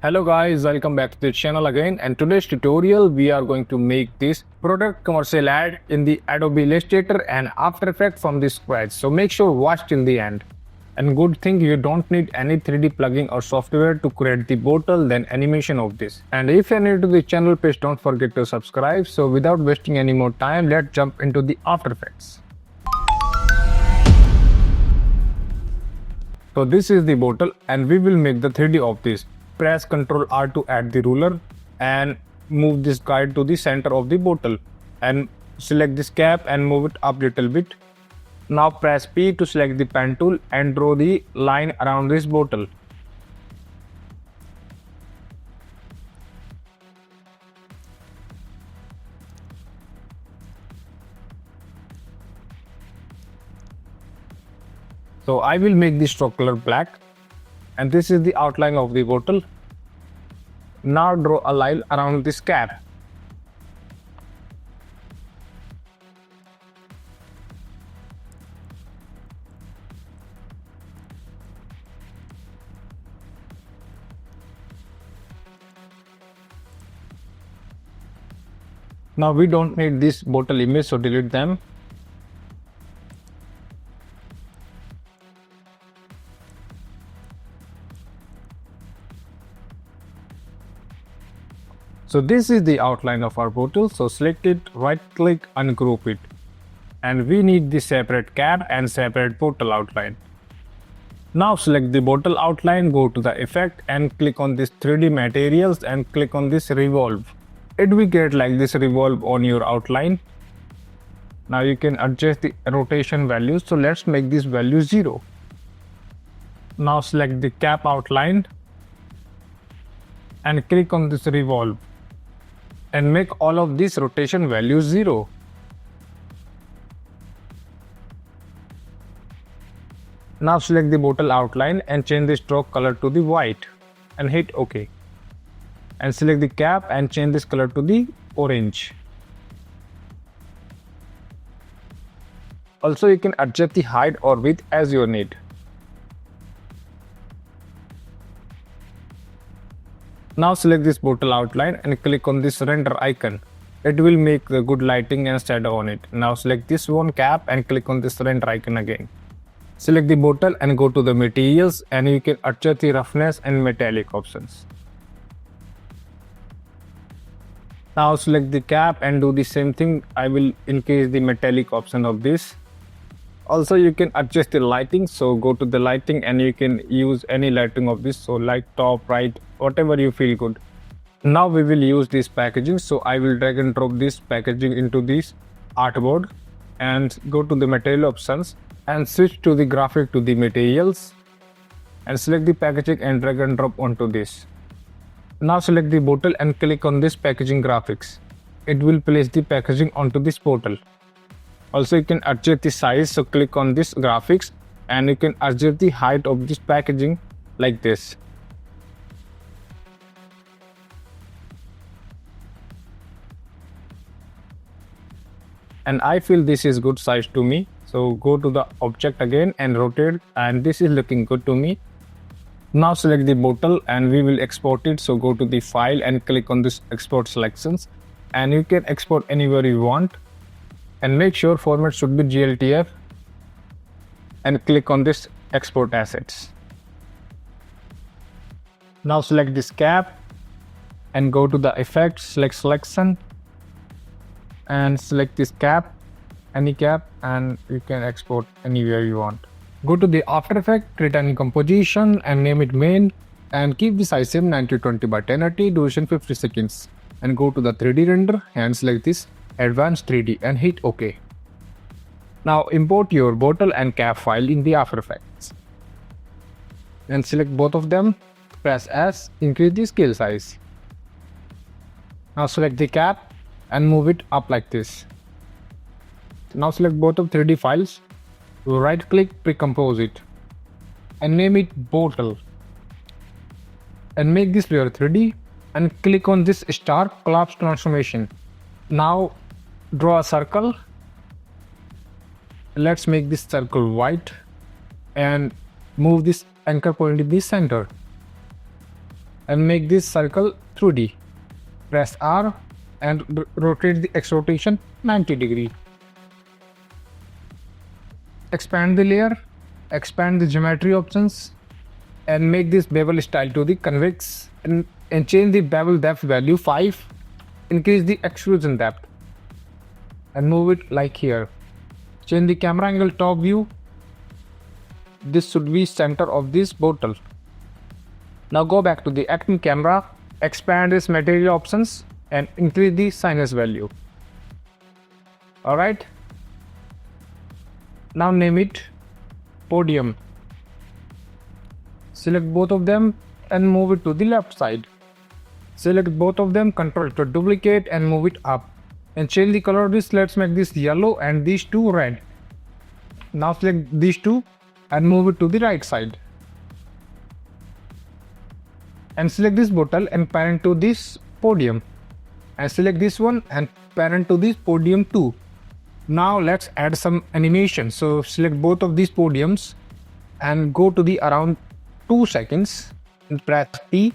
Hello guys, welcome back to the channel again, and today's tutorial we are going to make this product commercial ad in the Adobe Illustrator and After Effects from the scratch. So make sure watch till the end. And good thing you don't need any 3D plugin or software to create the bottle then animation of this. And if you're new to the channel, please don't forget to subscribe. So without wasting any more time, let's jump into the After Effects. So this is the bottle and we will make the 3D of this. Press Ctrl R to add the ruler and move this guide to the center of the bottle and select this cap and move it up little bit. Now press P to select the pen tool and draw the line around this bottle. So I will make the stroke color black. And this is the outline of the bottle. Now draw a line around this cap. Now we don't need this bottle image, so delete them. So this is the outline of our bottle, so select it, right click, ungroup it. And we need the separate cap and separate bottle outline. Now select the bottle outline, go to the effect and click on this 3D materials and click on this revolve. It will get like this revolve on your outline. Now you can adjust the rotation values, so let's make this value 0. Now select the cap outline and click on this revolve. And make all of these rotation values 0. Now select the bottle outline and change the stroke color to the white and hit OK. And select the cap and change this color to the orange. Also you can adjust the height or width as you need. Now select this bottle outline and click on this render icon. It will make the good lighting and shadow on it. Now select this one cap and click on this render icon again. Select the bottle and go to the materials and you can adjust the roughness and metallic options. Now select the cap and do the same thing. I will increase the metallic option of this. Also you can adjust the lighting, so go to the lighting and you can use any lighting of this, so like top, right, whatever you feel good. Now we will use this packaging, so I will drag and drop this packaging into this artboard and go to the material options and switch to the graphic to the materials and select the packaging and drag and drop onto this. Now select the bottle and click on this packaging graphics. It will place the packaging onto this bottle. Also you can adjust the size, so click on this graphics and you can adjust the height of this packaging like this. And I feel this is good size to me, so go to the object again and rotate, and this is looking good to me. Now select the bottle and we will export it, so go to the file and click on this export selections and you can export anywhere you want. And make sure format should be GLTF and click on this export assets. Now select this cap and go to the effect, select selection and select this cap, any cap, and you can export anywhere you want. Go to the After Effects, create any composition and name it main and keep the size same 90/20 by 1080, duration 50 seconds and go to the 3D render and select this Advanced 3D and hit OK. Now import your bottle and cap file in the After Effects and select both of them, press S, increase the scale size. Now select the cap and move it up like this. Now select both of 3D files, right click, pre-compose it and name it bottle and make this layer 3D and click on this star collapse transformation. Now draw a circle. Let's make this circle white and move this anchor point in the center. and make this circle 3D. Press R and rotate the X rotation 90 degree. Expand the layer, expand the geometry options, and make this bevel style to the convex, and change the bevel depth value 5. Increase the extrusion depth and move it like here. Change the camera angle top view. This should be center of this bottle. Now go back to the acting camera, expand this material options and increase the sinus value. Alright. Now name it podium. Select both of them and move it to the left side. Select both of them, Ctrl to duplicate and move it up. And change the color of this. Let's make this yellow and these two red. Now select these two and move it to the right side. And select this bottle and parent to this podium. And select this one and parent to this podium too. Now let's add some animation. So select both of these podiums and go to the around 2 seconds and press T.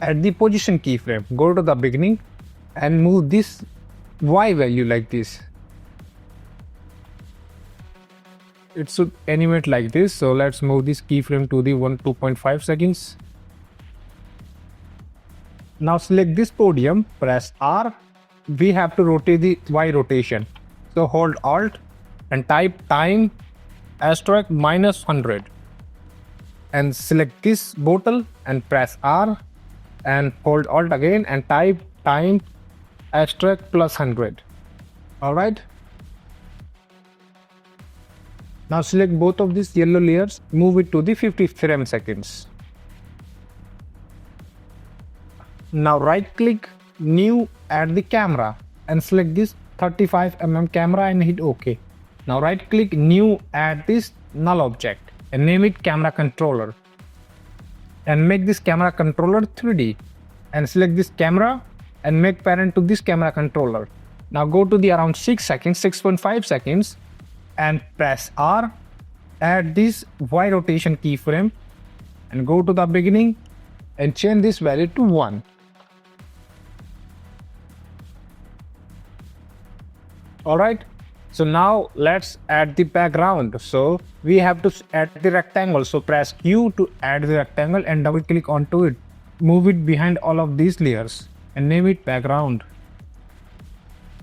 At the position keyframe, go to the beginning and move this Y value like this. It should animate like this. So let's move this keyframe to the 2.5 seconds. Now select this podium, press R. We have to rotate the Y rotation. So hold Alt and type time asterisk -100. And select this bottle and press R. And hold Alt again and type time asterisk +100. Alright. Now select both of these yellow layers, move it to the 50 frame seconds. Now right click, new, add the camera and select this 35mm camera and hit OK. Now right click, new, add this null object and name it camera controller. And make this camera controller 3D and select this camera and make parent to this camera controller. Now go to the around 6.5 seconds and press R, add this Y rotation keyframe and go to the beginning and change this value to 1. Alright. So now let's add the background. So we have to add the rectangle. So press Q to add the rectangle and double click onto it. Move it behind all of these layers and name it background.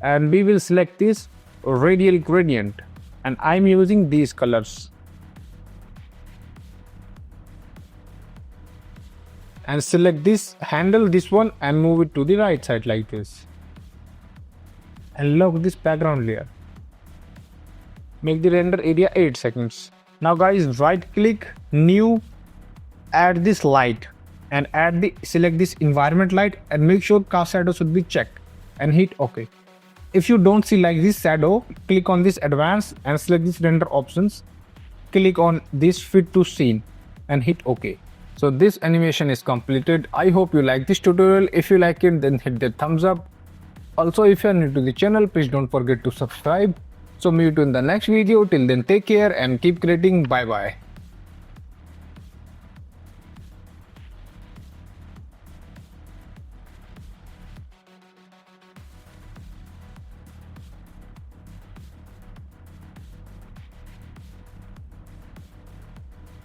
And we will select this radial gradient and I'm using these colors. And select this handle, this one, and move it to the right side like this. And lock this background layer. Make the render area 8 seconds. Now guys, right click, new, add this light and select this environment light and make sure cast shadow should be checked and hit OK. If you don't see like this shadow, click on this advanced and select this render options. Click on this fit to scene and hit OK. So this animation is completed. I hope you like this tutorial. If you like it, then hit the thumbs up. Also, if you are new to the channel, please don't forget to subscribe. So meet you in the next video. Till then, take care and keep creating. Bye bye.